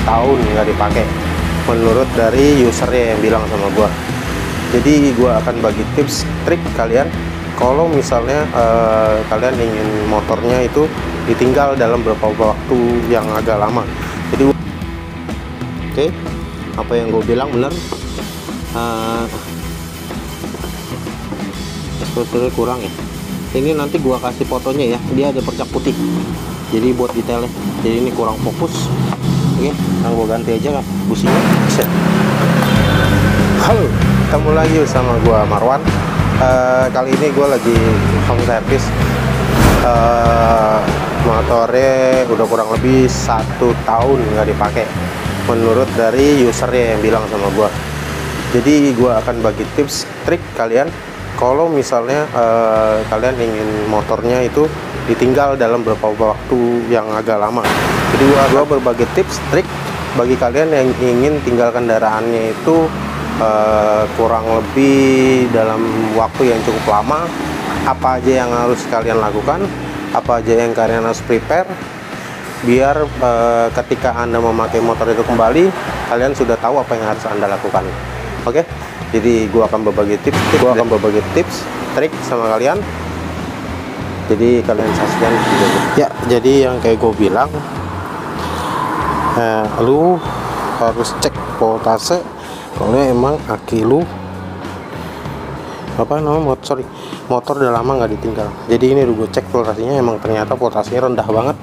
tahun nggak dipakai menurut dari usernya yang bilang sama gua. Jadi gua akan bagi tips trik kalian kalau misalnya kalian ingin motornya itu ditinggal dalam beberapa waktu yang agak lama. Jadi oke, apa yang gue bilang bener. Exposurnya kurang ya. Ini nanti gua kasih fotonya ya, dia ada percak putih, jadi buat detailnya. Jadi ini kurang fokus. Oke, nah gua ganti aja lah businya. Halo, ketemu lagi sama gua Marwan. Kali ini gua lagi home service. Motornya udah kurang lebih 1 tahun nggak dipakai menurut dari usernya yang bilang sama gua. Jadi gua akan bagi tips trik kalian kalau misalnya kalian ingin motornya itu ditinggal dalam beberapa waktu yang agak lama. Jadi gua berbagi tips trik bagi kalian yang ingin tinggal kendaraannya itu kurang lebih dalam waktu yang cukup lama. Apa aja yang harus kalian lakukan, apa aja yang kalian harus prepare, biar ketika Anda memakai motor itu kembali, kalian sudah tahu apa yang harus Anda lakukan. Oke, jadi gua akan berbagi tips trik sama kalian. Jadi kalian saksikan videonya. Ya, jadi yang kayak gue bilang, lu harus cek voltase kalau emang aki lu motor udah lama nggak ditinggal. Jadi ini udah gue cek voltasenya, emang ternyata voltasenya rendah banget.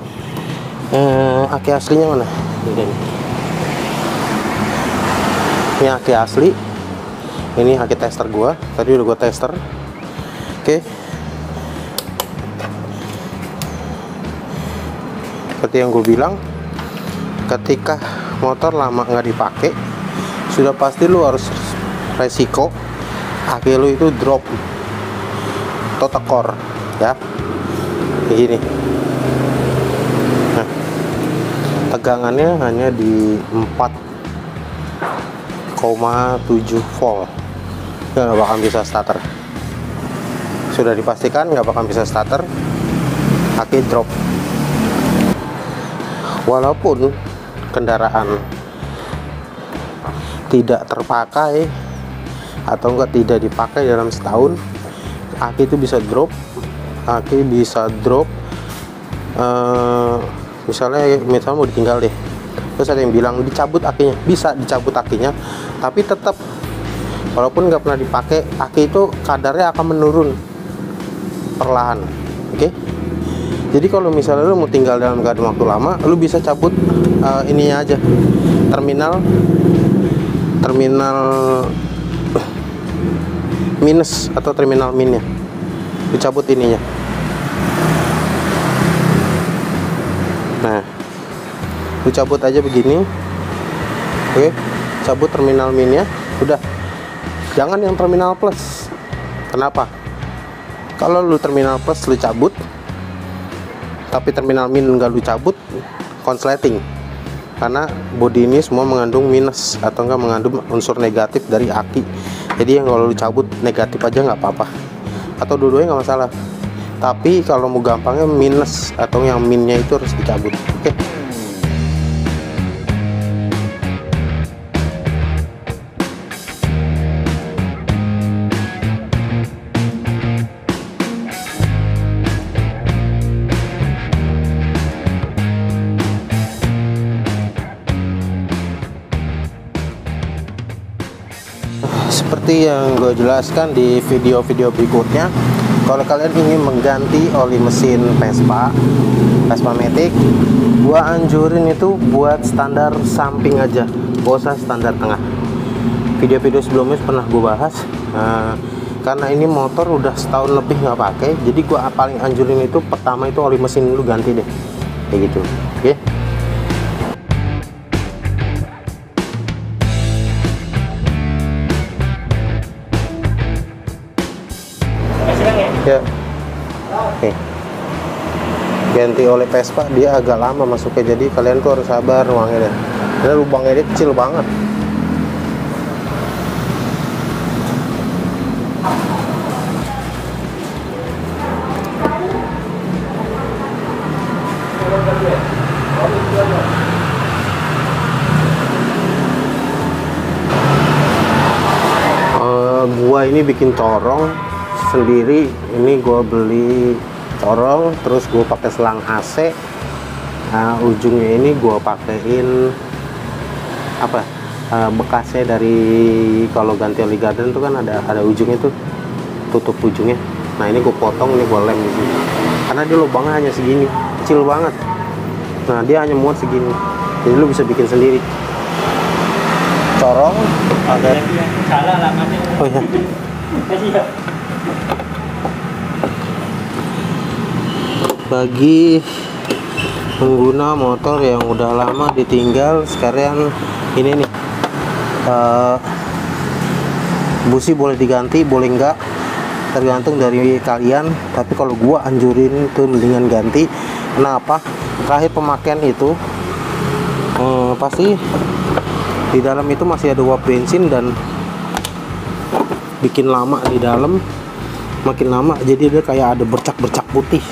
Aki aslinya mana? Ini aki asli. Ini aki tester gua, tadi udah gua tester. Oke. Seperti yang gue bilang, ketika motor lama nggak dipakai, sudah pasti lu harus resiko aki lu itu drop atau tekor ya, kayak gini. Nah, tegangannya hanya di 4,7 volt. Nggak bakal bisa starter. Sudah dipastikan nggak bakal bisa starter, aki drop. Walaupun kendaraan tidak terpakai atau tidak dipakai dalam setahun, aki itu bisa drop. Aki bisa drop. Misalnya mau ditinggal deh, terus ada yang bilang dicabut akinya. Bisa dicabut akinya, tapi tetap walaupun nggak pernah dipakai, aki itu kadarnya akan menurun perlahan. Oke, jadi kalau misalnya lu mau tinggal dalam keadaan waktu lama, lu bisa cabut ininya aja, terminal minus atau terminal minnya, dicabut ininya. Nah, lu cabut aja begini. Oke, cabut terminal minnya, udah. Jangan yang terminal plus. Kenapa? Kalau lu terminal plus lu cabut, tapi terminal min nggak lu cabut, konsleting. Karena bodi ini semua mengandung minus atau enggak mengandung unsur negatif dari aki. Jadi yang kalau lu cabut negatif aja nggak apa-apa, atau dua-duanya nggak masalah. Tapi kalau mau gampangnya minus atau yang minnya itu harus dicabut. Oke. Seperti yang gue jelaskan di video-video berikutnya, kalau kalian ingin mengganti oli mesin Vespa Matic, gue anjurin itu buat standar samping aja, gak usah standar tengah. Video-video sebelumnya pernah gue bahas. Karena ini motor udah setahun lebih nggak pakai, jadi gue paling anjurin itu pertama itu oli mesin lu ganti deh, kayak gitu. Oke. Ya, oke. Ganti oleh Vespa dia agak lama masuknya, jadi kalian tuh harus sabar ruangnya deh. Karena lubangnya dia kecil banget. gua ini bikin corong sendiri. Ini gua beli corong, terus gua pakai selang AC. Nah, ujungnya ini gua pakein apa, bekasnya dari kalau ganti oli garden tuh kan ada ujungnya tuh, tutup ujungnya. Nah ini gue potong, ini gue lem di sini karena dia lubangnya hanya segini, kecil banget. Nah dia hanya muat segini, jadi lu bisa bikin sendiri corong. Ada oh ya, bagi pengguna motor yang udah lama ditinggal, sekarang ini nih, busi boleh diganti boleh enggak, tergantung dari kalian. Tapi kalau gua anjurin tuh mendingan ganti. Kenapa? Terakhir pemakaian itu pasti di dalam itu masih ada uap bensin dan bikin lama di dalam, makin lama jadi dia kayak ada bercak-bercak putih.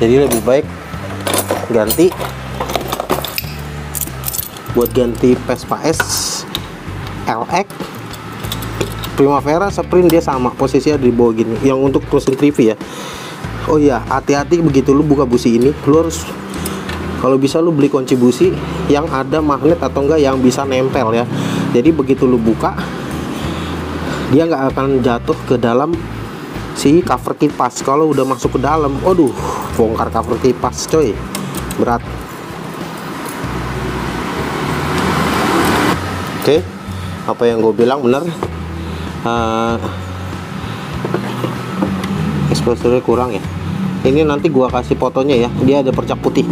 Jadi lebih baik ganti. Buat ganti Vespa S, LX, Primavera, Sprint dia sama posisinya di bawah gini. Yang untuk cruising TV ya. Oh iya, hati-hati begitu lu buka busi ini, lu harus kalau bisa lu beli kunci busi yang ada magnet atau enggak yang bisa nempel ya. Jadi begitu lu buka, dia nggak akan jatuh ke dalam si cover kipas. Kalau udah masuk ke dalam, aduh, bongkar cover kipas coy, berat. Oke, apa yang gue bilang bener. Exposurnya kurang ya. Ini nanti gua kasih fotonya ya, dia ada percak putih,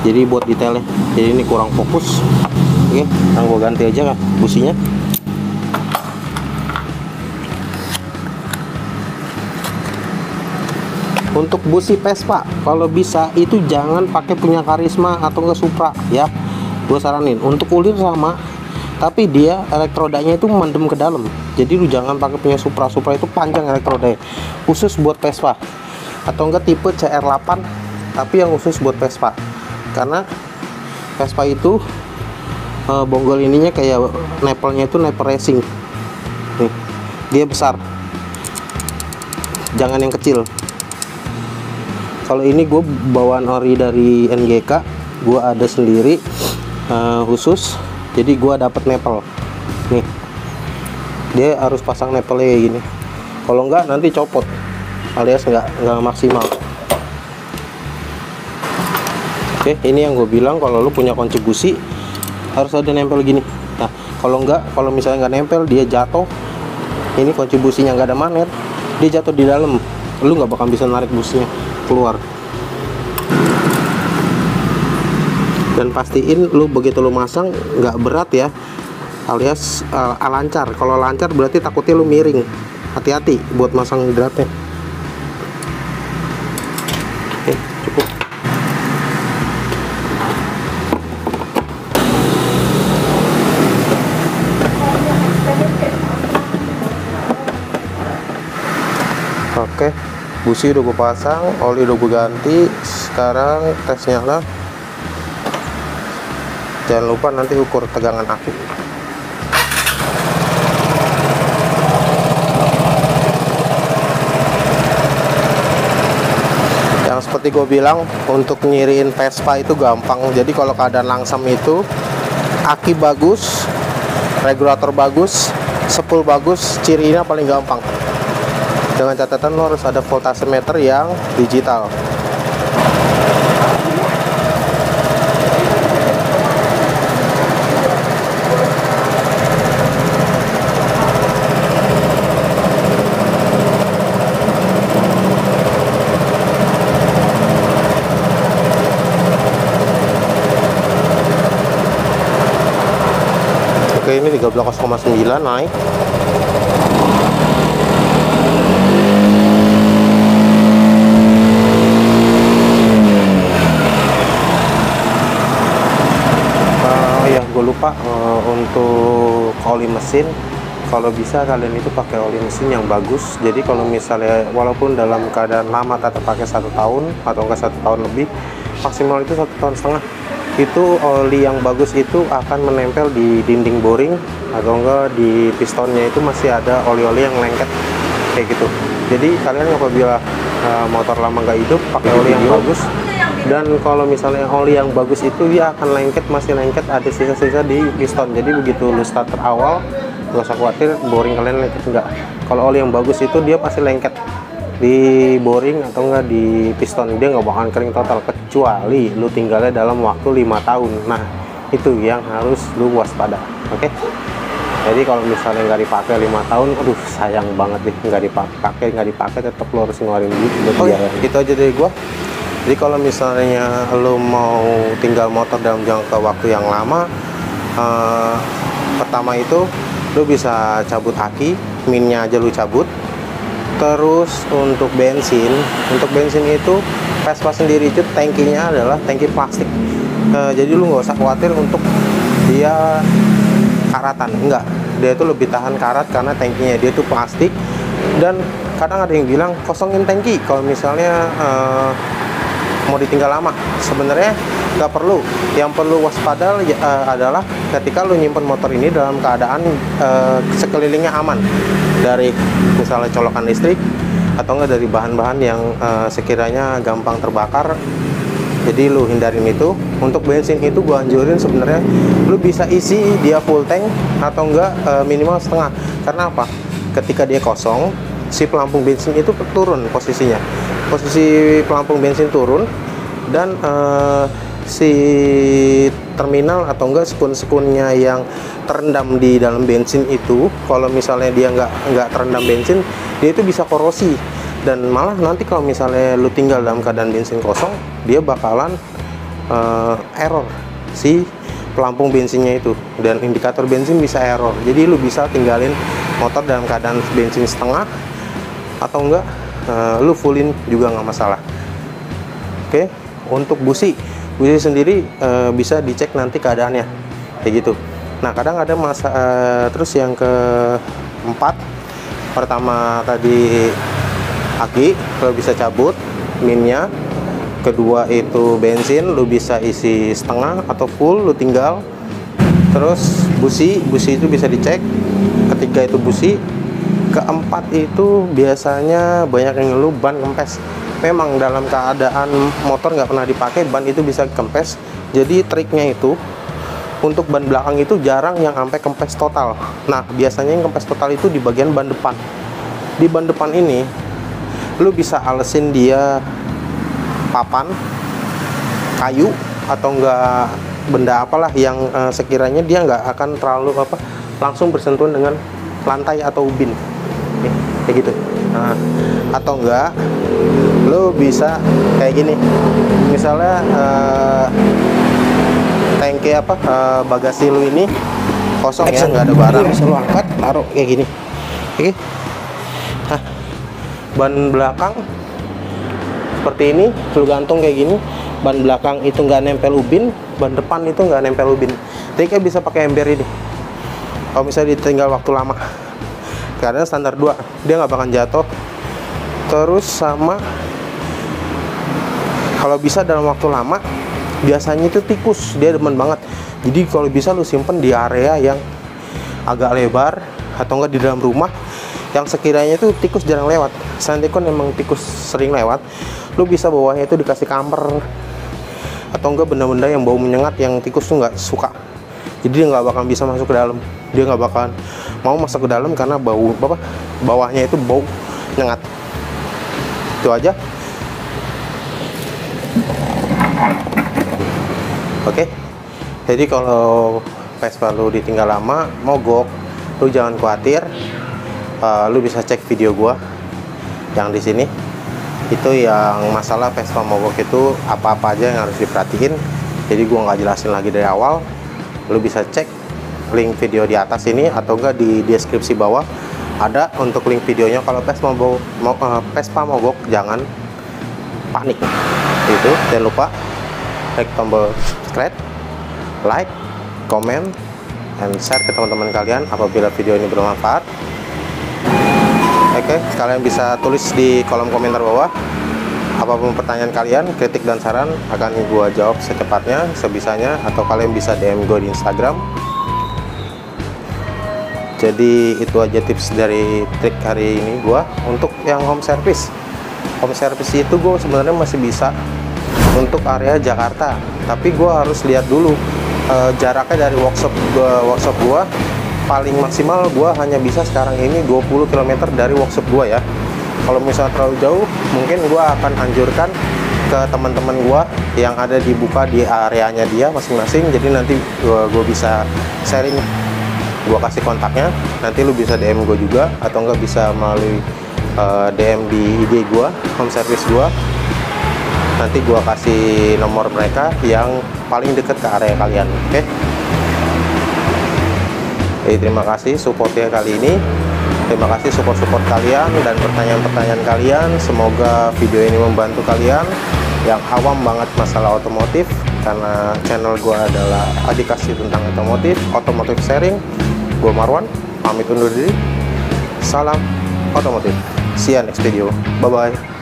jadi buat detailnya. Jadi ini kurang fokus. Oke, sekarang gua ganti aja kan businya. Untuk busi Vespa kalau bisa itu jangan pakai punya Karisma atau enggak Supra ya, gue saranin. Untuk ulir sama, tapi dia elektrodanya itu mendem ke dalam. Jadi lu jangan pakai punya Supra. Supra itu panjang elektrodanya, khusus buat Vespa. Atau enggak tipe CR8, tapi yang khusus buat Vespa. Karena Vespa itu bonggol ininya kayak nepelnya itu nepel racing. Nih, dia besar. Jangan yang kecil. Kalau ini gue bawaan ori dari NGK, gue ada sendiri khusus. Jadi gue dapet nepel. Nih, dia harus pasang nepelnya kayak gini. Kalau enggak nanti copot, alias nggak maksimal. Oke, ini yang gue bilang kalau lu punya kunci busi harus ada nempel gini. Nah, kalau enggak, kalau misalnya nggak nempel dia jatuh. Ini kunci businya nggak ada magnet, dia jatuh di dalam. Lu nggak bakal bisa narik businya keluar. Dan pastiin lu begitu lu masang nggak berat ya, alias lancar. Kalau lancar berarti takutnya lu miring. Hati-hati buat masang hidratnya. Oke, cukup. Oke, busi udah gue pasang, oli udah gue ganti. Sekarang tes nyala. Jangan lupa nanti ukur tegangan aki. Yang seperti gue bilang, untuk nyiriin Vespa itu gampang. Jadi kalau keadaan langsam itu aki bagus, regulator bagus, spool bagus, cirinya paling gampang. Dengan catatan lo harus ada voltase meter yang digital. Oke, ini 13,9 naik. Gue lupa untuk oli mesin. Kalau bisa kalian itu pakai oli mesin yang bagus. Jadi kalau misalnya walaupun dalam keadaan lama tetap pakai 1 tahun atau enggak 1 tahun lebih, maksimal itu 1,5 tahun. itu oli yang bagus itu akan menempel di dinding boring atau enggak di pistonnya, itu masih ada oli-oli yang lengket kayak gitu. Jadi kalian apabila motor lama nggak hidup, pakai oli yang bagus. Dan kalau misalnya oli yang bagus itu dia akan lengket, masih lengket, ada sisa-sisa di piston. Jadi begitu lu starter awal, nggak usah khawatir boring kalian lengket, enggak. Kalau oli yang bagus itu dia pasti lengket di boring atau enggak di piston, dia nggak bakalan kering total kecuali lu tinggalnya dalam waktu 5 tahun. Nah itu yang harus lu waspada. Oke, jadi kalau misalnya nggak dipakai 5 tahun, aduh sayang banget deh, nggak dipakai tetap lu harus ngeluarin duit buat biaya. Itu aja dari gua. Jadi kalau misalnya lu mau tinggal motor dalam jangka waktu yang lama, pertama itu lu bisa cabut aki, minnya aja lu cabut. Terus untuk bensin itu Vespa sendiri itu tangkinya adalah tangki plastik. Jadi lu nggak usah khawatir untuk dia karatan, enggak, dia itu lebih tahan karat karena tangkinya dia itu plastik. Dan kadang ada yang bilang kosongin tangki kalau misalnya mau ditinggal lama. Sebenarnya nggak perlu. Yang perlu waspada adalah ketika lu nyimpen motor ini dalam keadaan sekelilingnya aman dari misalnya colokan listrik atau enggak dari bahan-bahan yang sekiranya gampang terbakar. Jadi lu hindarin itu. Untuk bensin itu gua anjurin sebenarnya lu bisa isi dia full tank atau enggak minimal setengah. Karena apa? Ketika dia kosong, si pelampung bensin itu turun posisinya. Posisi pelampung bensin turun dan si terminal atau enggak sekun-sekunnya yang terendam di dalam bensin itu, kalau misalnya dia nggak terendam bensin, dia itu bisa korosi. Dan malah nanti kalau misalnya lu tinggal dalam keadaan bensin kosong, dia bakalan error si pelampung bensinnya itu, dan indikator bensin bisa error. Jadi lu bisa tinggalin motor dalam keadaan bensin setengah atau enggak lu fullin juga nggak masalah. Oke, untuk busi sendiri bisa dicek nanti keadaannya kayak gitu. Nah kadang ada terus yang keempat, pertama tadi aki lo bisa cabut minnya, kedua itu bensin lu bisa isi setengah atau full lu tinggal. Terus busi itu bisa dicek, ketiga itu busi. Keempat itu biasanya banyak yang ngeluh ban kempes. Memang dalam keadaan motor nggak pernah dipakai, ban itu bisa kempes. Jadi triknya itu untuk ban belakang itu jarang yang sampai kempes total. Nah biasanya yang kempes total itu di bagian ban depan. Di ban depan ini lu bisa alesin dia papan kayu atau enggak benda apalah yang sekiranya dia nggak akan terlalu langsung bersentuhan dengan lantai atau ubin kayak gitu. Nah, atau enggak lu bisa kayak gini, misalnya tangki bagasi lu ini kosong ya, nggak ada barang, bisa lu angkat taruh kayak gini. Oke. Nah, ban belakang seperti ini lu gantung kayak gini. Ban belakang itu nggak nempel ubin, ban depan itu nggak nempel ubin. Jadi kayak bisa pakai ember ini kalau misalnya ditinggal waktu lama, karena standar 2 dia nggak bakal jatuh. Terus sama kalau bisa dalam waktu lama, biasanya itu tikus dia demen banget. Jadi kalau bisa lu simpen di area yang agak lebar atau enggak di dalam rumah yang sekiranya itu tikus jarang lewat. Seandainya kan emang tikus sering lewat, lu bisa bawahnya itu dikasih kamper atau enggak benda-benda yang bau menyengat yang tikus tuh nggak suka. Jadi dia nggak bakal bisa masuk ke dalam, dia nggak bakal mau masuk ke dalam karena bawahnya itu bau nyengat. Itu aja. Oke, jadi kalau Vespa lu ditinggal lama mogok, lu jangan khawatir. Lu bisa cek video gua yang di sini. Itu yang masalah Vespa mogok itu apa-apa aja yang harus diperhatiin. Jadi gua nggak jelasin lagi dari awal. Lu bisa cek link video di atas ini atau enggak di deskripsi bawah ada untuk link videonya. Kalau Vespa mogok jangan panik. Itu jangan lupa klik tombol subscribe, like, comment, and share ke teman-teman kalian apabila video ini bermanfaat. Oke, kalian bisa tulis di kolom komentar bawah Apapun pertanyaan kalian, kritik dan saran akan gue jawab secepatnya, sebisanya, atau kalian bisa DM gue di Instagram. Jadi itu aja tips dari trik hari ini gue. Untuk yang home service itu gue sebenarnya masih bisa untuk area Jakarta, tapi gue harus lihat dulu jaraknya dari workshop gue. Paling maksimal gue hanya bisa sekarang ini 20 km dari workshop gue ya. Kalau misalnya terlalu jauh, mungkin gue akan anjurkan ke teman-teman gue yang ada dibuka di areanya dia masing-masing. Jadi nanti gue bisa sharing, gue kasih kontaknya, nanti lu bisa DM gue juga, atau enggak bisa melalui DM di IG gue, home service gue. Nanti gue kasih nomor mereka yang paling dekat ke area kalian. Oke? Jadi terima kasih supportnya kali ini. Terima kasih support kalian dan pertanyaan-pertanyaan kalian. Semoga video ini membantu kalian yang awam banget masalah otomotif, karena channel gue adalah edukasi tentang otomotif sharing. Gue Marwan, pamit undur diri. Salam otomotif. See you next video. Bye bye.